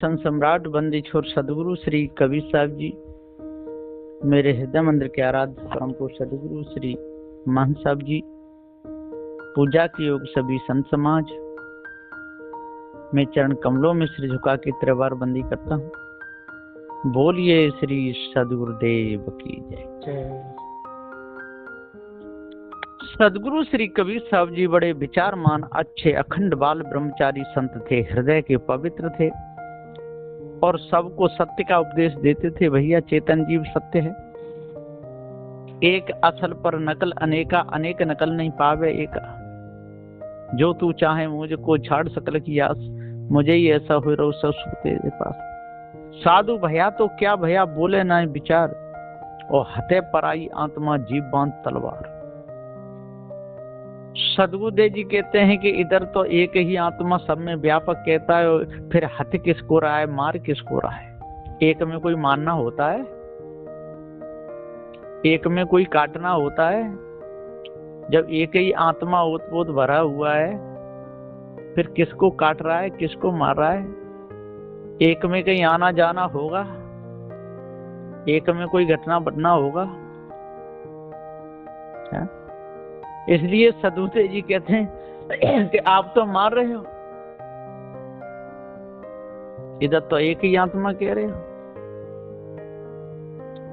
संत सम्राट बंदी छोर सदगुरु श्री कबीर साहब जी, मेरे हृदय मंदिर के आराध्य परम पूज्य सदगुरु श्री महंत साहब जी, पूजा के योग सभी संत समाज, मैं चरण कमलों में सिर झुका के त्रिवार बंदी करता हूँ। बोलिए श्री सदगुरुदेव की जय। सदगुरु श्री कबीर साहब जी बड़े विचारमान, अच्छे, अखंड बाल ब्रह्मचारी संत थे। हृदय के पवित्र थे और सबको सत्य का उपदेश देते थे। भैया चेतन जीव सत्य है, एक असल पर नकल अनेका, अनेक नकल नहीं पावे एक। जो तू चाहे मुझको छाड़ सकल की आस, मुझे ही ऐसा हो रो सब सुख तेरे पास। साधु भैया तो क्या भैया बोले ना विचार, और हते पराई आत्मा जीव बांध तलवार। सदगुरुदेव जी कहते हैं कि इधर तो एक ही आत्मा सब में व्यापक कहता है, फिर हत्या किसको रहा है, मार किसको रहा है। एक में कोई मारना होता है, एक में कोई काटना होता है। जब एक ही आत्मा ओतपोत भरा हुआ है, फिर किसको काट रहा है, किसको मार रहा है। एक में कहीं आना जाना होगा, एक में कोई घटना बढ़ना होगा है? इसलिए सदगुरुदेव जी कहते हैं कि आप तो मार रहे हो, इधर तो एक ही आत्मा कह रहे हो,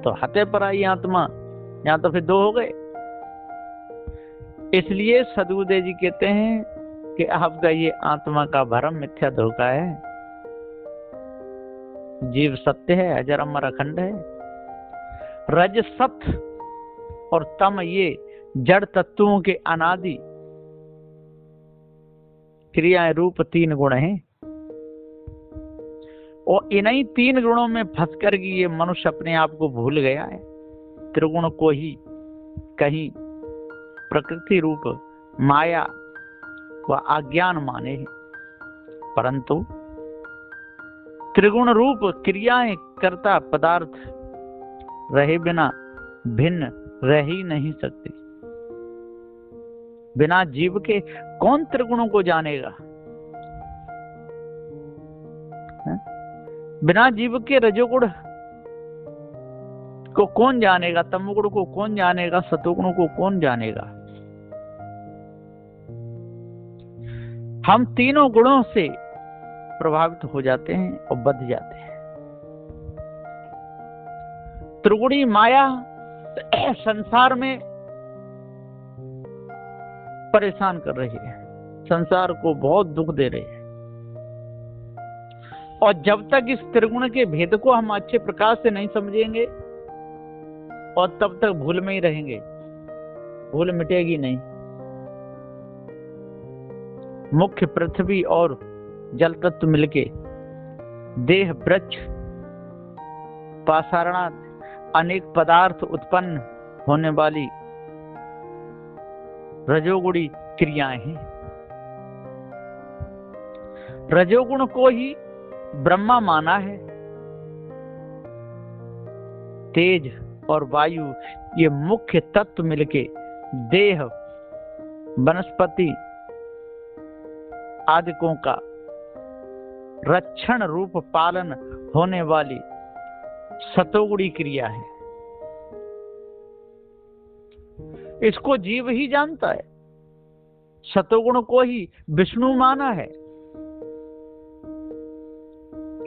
तो हते पराई आत्मा, यहां तो फिर दो हो गए। इसलिए सदगुरुदेव जी कहते हैं कि आपका ये आत्मा का भरम मिथ्या धोखा है। जीव सत्य है, अजर अमर अखंड है। रज सत्य और तम ये जड़ तत्वों के अनादि क्रियाएं रूप तीन गुण हैं, और इन्हीं तीन गुणों में फंस कर ये मनुष्य अपने आप को भूल गया है। त्रिगुण को ही कहीं प्रकृति रूप माया व अज्ञान माने हैं, परंतु त्रिगुण रूप क्रियाएं कर्ता पदार्थ रहे बिना भिन्न रह ही नहीं सकती। बिना जीव के कौन त्रिगुणों को जानेगा? बिना जीव के रजोगुण को कौन जानेगा, तमोगुण को कौन जानेगा, सतोगुण को कौन जानेगा। हम तीनों गुणों से प्रभावित हो जाते हैं और बध जाते हैं। त्रिगुणी माया संसार में परेशान कर रही है, संसार को बहुत दुख दे रही है, और जब तक इस त्रिगुण के भेद को हम अच्छे प्रकार से नहीं समझेंगे, और तब तक भूल में ही रहेंगे, भूल मिटेगी नहीं। मुख्य पृथ्वी और जल तत्व मिलके देह, वृक्ष, पाषाणात अनेक पदार्थ उत्पन्न होने वाली रजोगुणी क्रियाएं हैं। रजोगुण को ही ब्रह्मा माना है। तेज और वायु ये मुख्य तत्व मिलके देह, वनस्पति आदिकों का रक्षण रूप पालन होने वाली सतोगुणी क्रिया है। इसको जीव ही जानता है। सतोगुण को ही विष्णु माना है,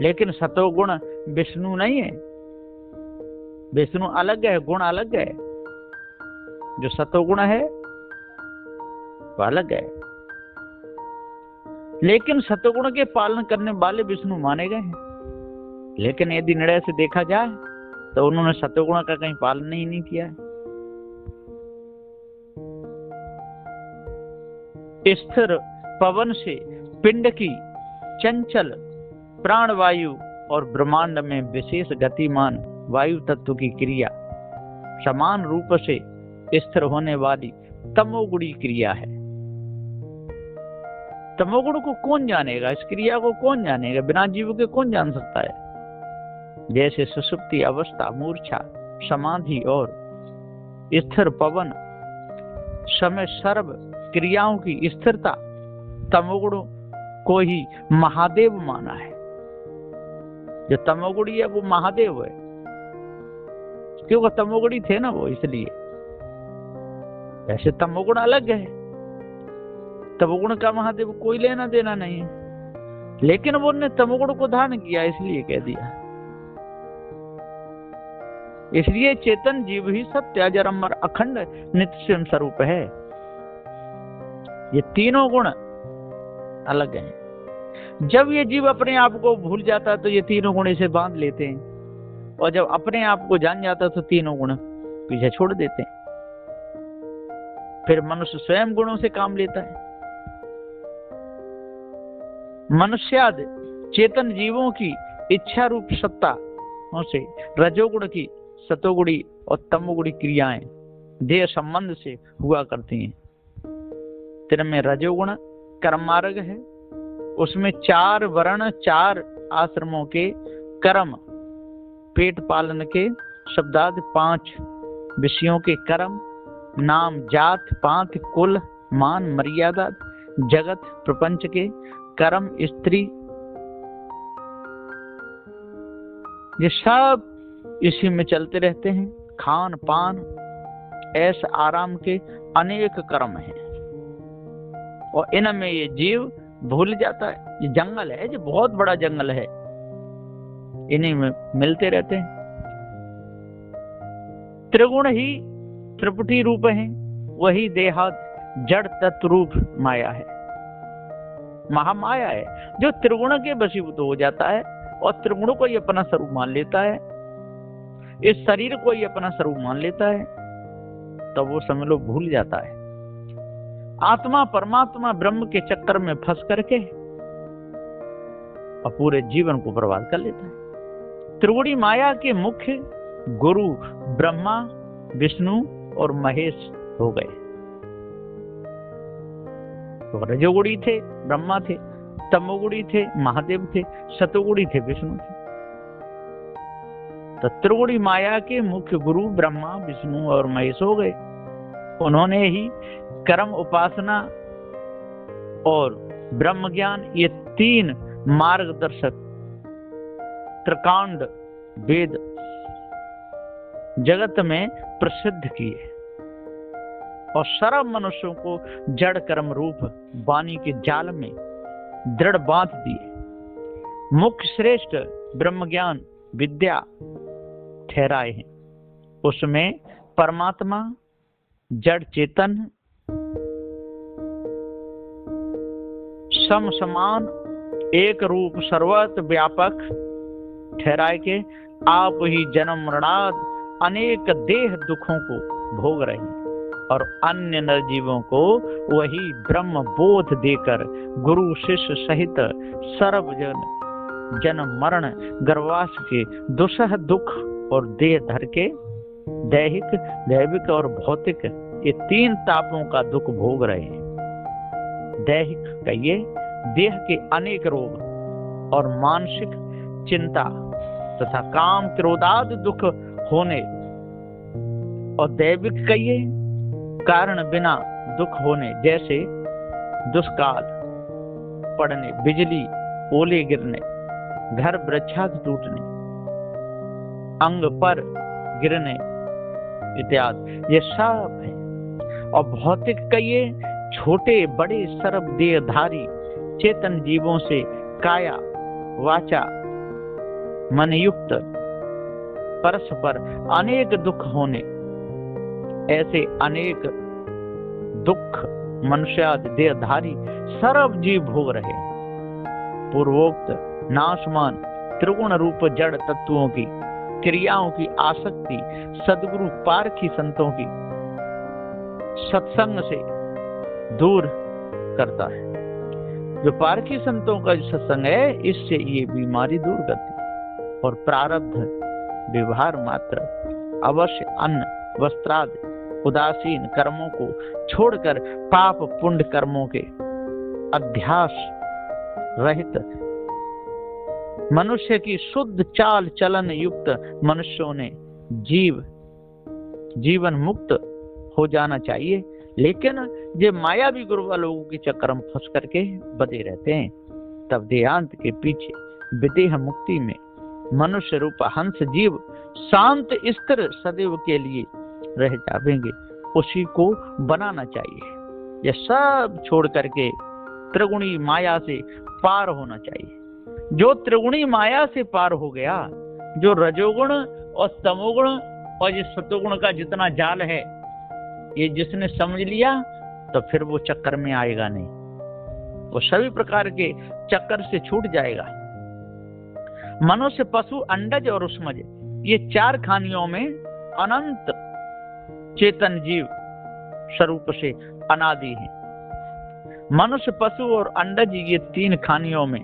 लेकिन सतोगुण विष्णु नहीं है। विष्णु अलग है, गुण अलग है। जो सतोगुण है वो अलग है, लेकिन सतोगुण के पालन करने वाले विष्णु माने गए हैं। लेकिन यदि निर्णय से देखा जाए तो उन्होंने सतोगुण का कहीं पालन ही नहीं किया है। स्थिर पवन से पिंड की चंचल प्राणवायु और ब्रह्मांड में विशेष गतिमान वायु तत्व की क्रिया समान रूप से स्थिर होने वाली तमोगुणी क्रिया है। तमोगुण को कौन जानेगा, इस क्रिया को कौन जानेगा? बिना जीव के कौन जान सकता है? जैसे सुषुप्ति अवस्था, मूर्छा, समाधि और स्थिर पवन समय सर्व क्रियाओं की स्थिरता तमोगुण को ही महादेव माना है। जो तमोगुणी है वो महादेव है, क्योंकि तमोगुणी थे ना वो, इसलिए। वैसे तमोगुण अलग है, तमोगुण का महादेव कोई लेना देना नहीं है, लेकिन वो ने तमोगुण को धारण किया इसलिए कह दिया। इसलिए चेतन जीव ही सत्य अजर अमर अखंड नित्य स्वयं स्वरूप है। ये तीनों गुण अलग हैं। जब ये जीव अपने आप को भूल जाता है तो ये तीनों गुण इसे बांध लेते हैं, और जब अपने आप को जान जाता है तो तीनों गुण पीछे छोड़ देते हैं। फिर मनुष्य स्वयं गुणों से काम लेता है। मनुष्यादि चेतन जीवों की इच्छा रूप सत्ता से रजोगुण की सतोगुणी और तमोगुणी क्रियाएं देह संबंध से हुआ करती हैं। तेरे में रजोगुण कर्म मार्ग है, उसमें 4 वर्ण 4 आश्रमों के कर्म, पेट पालन के शब्दादि 5 विषयों के कर्म, नाम जात पांत कुल मान मर्यादा जगत प्रपंच के कर्म, स्त्री, ये सब इसी में चलते रहते हैं। खान पान ऐश आराम के अनेक कर्म हैं, और इनमें ये जीव भूल जाता है। ये जंगल है, जो बहुत बड़ा जंगल है, इन्हीं में मिलते रहते हैं। त्रिगुण ही त्रिपुटी रूप है, वही देहात जड़ तत्व रूप माया है, महामाया है, जो त्रिगुण के वशीभूत हो जाता है और त्रिगुणों को ही अपना स्वरूप मान लेता है, इस शरीर को ही अपना स्वरूप मान लेता है, तब वो समझ लो भूल जाता है। आत्मा परमात्मा ब्रह्म के चक्कर में फंस करके और पूरे जीवन को बर्बाद कर लेता है। त्रिगुणी माया के मुख्य गुरु ब्रह्मा विष्णु और महेश हो गए। तो रजोगुणी थे ब्रह्मा थे, तमोगुणी थे महादेव थे, सतोगुणी थे विष्णु थे। तो त्रिगुणी माया के मुख्य गुरु ब्रह्मा विष्णु और महेश हो गए। उन्होंने ही कर्म उपासना और ब्रह्म ज्ञान, ये 3 मार्गदर्शक त्रिकांड वेद जगत में प्रसिद्ध किए, और सर्व मनुष्यों को जड़ कर्म रूप वाणी के जाल में दृढ़ बांध दिए। मुख्य श्रेष्ठ ब्रह्म ज्ञान विद्या ठहराए हैं। उसमें परमात्मा जड़ चेतन सम समान एक रूप सर्वत्र व्यापक ठहराए के आप ही जन्म मरणाद अनेक देह दुखों को भोग रहे हैं, और अन्य नरजीवों को वही ब्रह्म बोध देकर गुरु शिष्य सहित सर्वजन जन्म मरण गर्भवास के दुसह दुख और देह धर के दैहिक दैविक और भौतिक ये 3 तापों का दुख भोग रहे हैं। दैहिक कहिए देह के अनेक रोग और मानसिक चिंता तथा काम क्रोधादि दुख होने, और दैविक कहिए कारण बिना दुख होने, जैसे दुष्काल पड़ने, बिजली ओले गिरने, घर वृक्षादि टूटने, अंग पर गिरने इत्यादि, ये सब है। और भौतिक कहिए छोटे बड़े सर्व देहधारी चेतन जीवों से काया वाचा मन युक्त परस्पर अनेक दुख होने, ऐसे अनेक दुख मनुष्यादि देहधारी सर्व जीव भोग रहे। पूर्वोक्त नाशमान त्रिगुण रूप जड़ तत्वों की क्रियाओं की आसक्ति सदगुरु पारखी संतों की सत्संग से दूर करता है। जो पारखी संतों का सत्संग है, इससे ये बीमारी दूर करती है, और प्रारब्ध व्यवहार मात्र अवश्य अन्न वस्त्रादि उदासीन कर्मों को छोड़कर पाप पुण्य कर्मों के अध्यास रहित मनुष्य की शुद्ध चाल चलन युक्त मनुष्यों ने जीवन मुक्त हो जाना चाहिए। लेकिन ये मायावी गुरुवा लोगों के चक्कर में फंस करके बदे रहते हैं, तब देहांत के पीछे विदेह मुक्ति में मनुष्य रूप हंस जीव शांत स्थिर सदैव के लिए रह जावेंगे, उसी को बनाना चाहिए। यह सब छोड़ करके त्रिगुणी माया से पार होना चाहिए। जो त्रिगुणी माया से पार हो गया, जो रजोगुण और तमोगुण और ये सतोगुण का जितना जाल है, ये जिसने समझ लिया तो फिर वो चक्कर में आएगा नहीं, वो सभी प्रकार के चक्कर से छूट जाएगा। मनुष्य, पशु, अंडज और उष्मज, ये चार खानियों में अनंत चेतन जीव स्वरूप से अनादि है। मनुष्य, पशु और अंडज, ये तीन खानियों में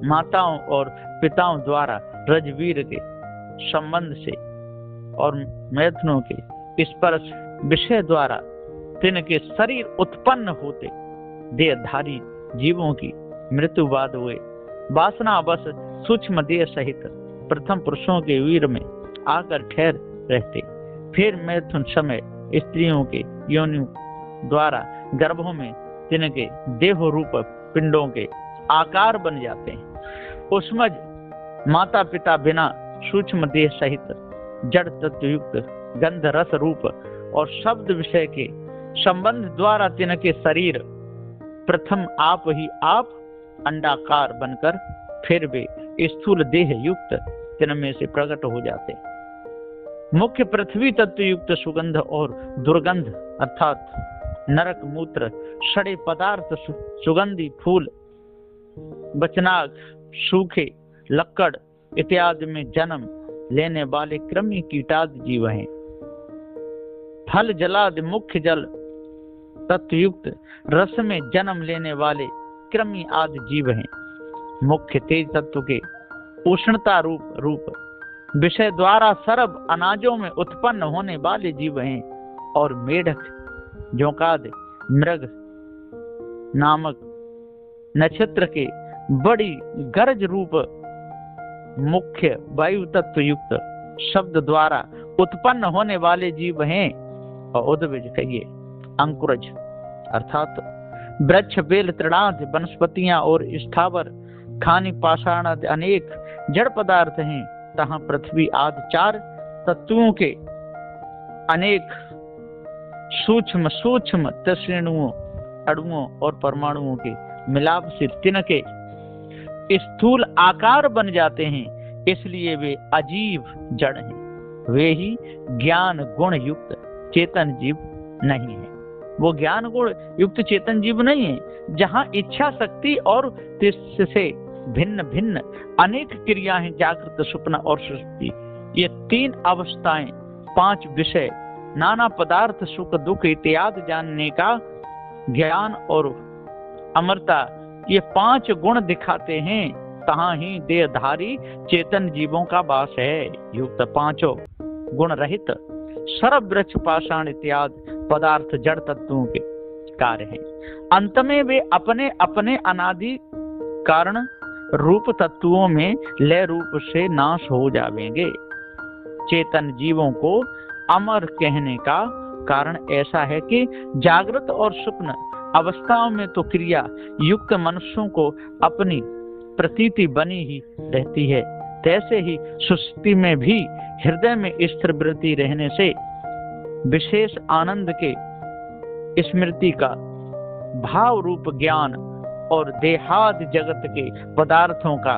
माताओं और पिताओं द्वारा रजवीर के संबंध से और मैथुनों के स्पर्श विषय द्वारा तिनके शरीर उत्पन्न होते देहधारी जीवों की मृत्यु बाद हुए वासनावश सूक्ष्म देह सहित प्रथम पुरुषों के वीर में आकर ठहर रहते, फिर मैथुन समय स्त्रियों के योनियों द्वारा गर्भों में तिनके देह रूप पिंडों के आकार बन जाते हैं। उष्मज माता पिता बिना सूक्ष्म देह सहित जड़ तत्व युक्त गंध रस रूप और शब्द विषय के संबंध द्वारा तिनके शरीर प्रथम आप ही आप अंडाकार बनकर फिर वे स्थूल देह युक्त तिनमें से प्रकट हो जाते। मुख्य पृथ्वी तत्व युक्त सुगंध और दुर्गंध अर्थात नरक मूत्र सड़े पदार्थ सुगंधी फूल बचनाग सूखे लक्कड़ इत्यादि में जन्म लेने वाले कृमि कीटादि जीव हैं। फल जलादि मुख्य जल तत्वयुक्त रस में जन्म लेने वाले कृमि आदि जीव हैं। मुख्य तेज तत्व के उष्णता रूप विषय द्वारा सर्व अनाजों में उत्पन्न होने वाले जीव हैं। और मेढक जोकाद मृग नामक नक्षत्र के बड़ी गरज रूप मुख्य वायु तत्व युक्त शब्द द्वारा उत्पन्न होने वाले जीव हैं। और उद्भिज कहिए अंकुरज अर्थात वृक्ष बेल तृणादि वनस्पतियां और स्थावर खानी पाषाण आदि अनेक जड़ पदार्थ हैं। तहां पृथ्वी आदि चार तत्वों के अनेक सूक्ष्म सूक्ष्म तृणुओं अणुओं और परमाणुओं के मिलाप से तिनके स्थूल आकार बन जाते हैं, इसलिए वे अजीब जड़ हैं। वे ही ज्ञान गुण युक्त चेतन जीव नहीं है। वो ज्ञान गुण युक्त चेतन जीव नहीं है। जहां इच्छा शक्ति और तिससे भिन्न भिन्न अनेक क्रियाएं जागृत स्वप्न और सुषुप्ति, ये तीन अवस्थाएं पांच विषय नाना पदार्थ सुख दुख इत्यादि जानने का ज्ञान और अमरता, ये पांच गुण दिखाते हैं। तहां ही देहधारी चेतन जीवों का वास है। युक्त पांचों गुण रहित सर्व वृक्ष पाषाण इत्यादि पदार्थ जड़ तत्वों के कार्य हैं। अंत में वे अपने अपने अनादि कारण रूप तत्वों में लय रूप से नाश हो जाएंगे। चेतन जीवों को अमर कहने का कारण ऐसा है कि जागृत और स्वप्न अवस्थाओं में तो क्रिया युक्त मनुष्यों को अपनी प्रतीति बनी ही रहती है, तैसे ही सुषुप्ति में भी हृदय में स्थिर वृत्ति रहने से विशेष आनंद के स्मृति का भाव रूप ज्ञान और देहादि जगत के पदार्थों का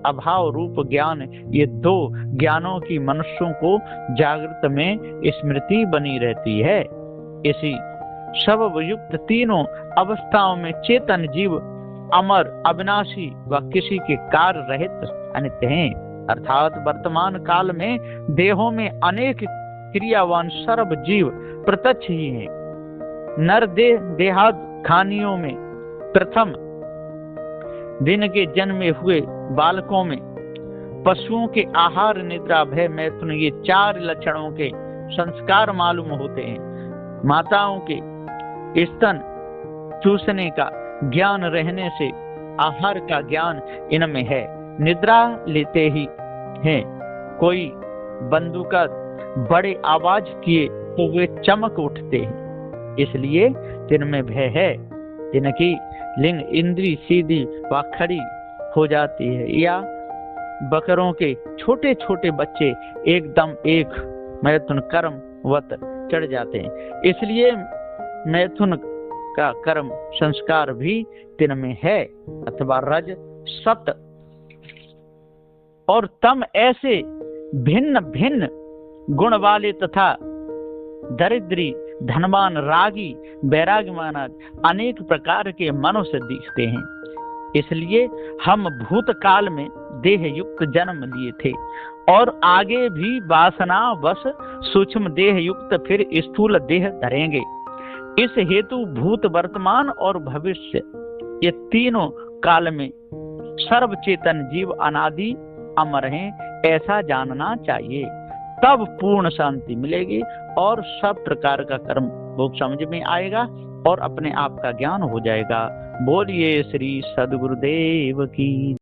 अभाव रूप ज्ञान, ये दो ज्ञानों की मनुष्यों को जागृत में स्मृति बनी रहती है। इसी सबब युक्त तीनों अवस्थाओं में चेतन जीव अमर अविनाशी व किसी के कार्य रहित अनित्य हैं। अर्थात वर्तमान काल में देहों में अनेक क्रियावान सर्व जीव प्रत्यक्ष ही हैं। नर देहाद खानियों में प्रथम दिन के जन्मे हुए बालकों में पशुओं के आहार निद्रा भय मैथुन, ये चार लक्षणों के संस्कार मालूम होते हैं। माताओं के स्तन चूसने का ज्ञान रहने से आहार का ज्ञान इनमें है। निद्रा लेते ही हैं। कोई बंदूका बड़े आवाज किए तो वे चमक उठते हैं, इसलिए तिनमें भय है। तिनकी लिंग इंद्री सीधी व खड़ी हो जाती है या बकरों के छोटे छोटे बच्चे एकदम एक मैथुन कर्मवत चढ़ जाते हैं। इसलिए मैथुन का कर्म संस्कार भी तीन में है, अथवा रज सत। और तम ऐसे भिन्न भिन्न गुण वाले तथा दरिद्री, धनवान, रागी, वैराग्यवान अनेक प्रकार के मनुष्य दिखते हैं। इसलिए हम भूतकाल में देह युक्त जन्म लिए थे और आगे भी वासना वश सूक्ष्म देह युक्त फिर स्थूल देह धरेंगे। इस हेतु भूत, वर्तमान और भविष्य ये तीनों काल में सर्व चेतन जीव अनादि अमर हैं, ऐसा जानना चाहिए। तब पूर्ण शांति मिलेगी और सब प्रकार का कर्म भोग समझ में आएगा और अपने आप का ज्ञान हो जाएगा। बोलिए श्री सद्गुरुदेव की।